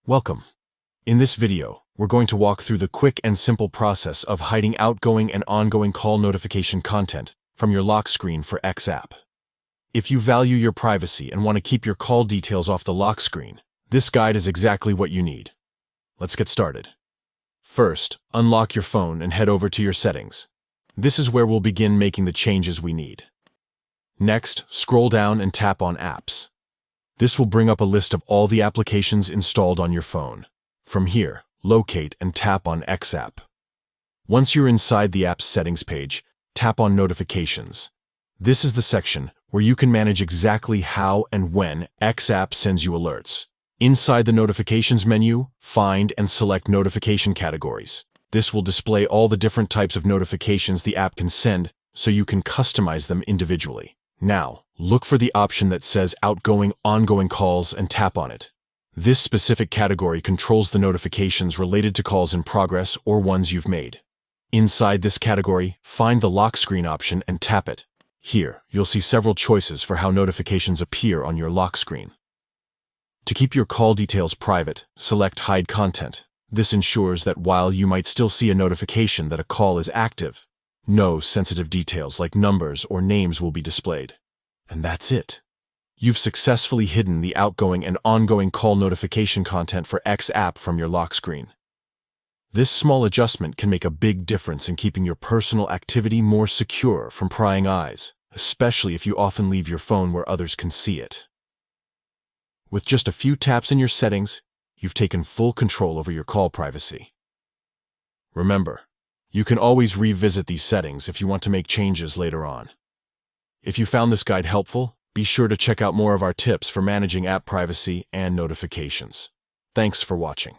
Welcome. In this video, we're going to walk through the quick and simple process of hiding outgoing and ongoing call notification content from your lock screen for X app. If you value your privacy and want to keep your call details off the lock screen, this guide is exactly what you need. Let's get started. First, unlock your phone and head over to your settings. This is where we'll begin making the changes we need. Next, scroll down and tap on Apps. This will bring up a list of all the applications installed on your phone. From here, locate and tap on X app. Once you're inside the app's settings page, tap on Notifications. This is the section where you can manage exactly how and when X app sends you alerts. Inside the Notifications menu, find and select Notification Categories. This will display all the different types of notifications the app can send, so you can customize them individually. Now, look for the option that says Outgoing-ongoing calls and tap on it. This specific category controls the notifications related to calls in progress or ones you've made. Inside this category, find the lock screen option and tap it. Here, you'll see several choices for how notifications appear on your lock screen. To keep your call details private, select Hide Content. This ensures that while you might still see a notification that a call is active, no sensitive details like numbers or names will be displayed. And that's it. You've successfully hidden the outgoing and ongoing call notification content for X app from your lock screen. This small adjustment can make a big difference in keeping your personal activity more secure from prying eyes, especially if you often leave your phone where others can see it. With just a few taps in your settings, you've taken full control over your call privacy. Remember, you can always revisit these settings if you want to make changes later on. If you found this guide helpful, be sure to check out more of our tips for managing app privacy and notifications. Thanks for watching.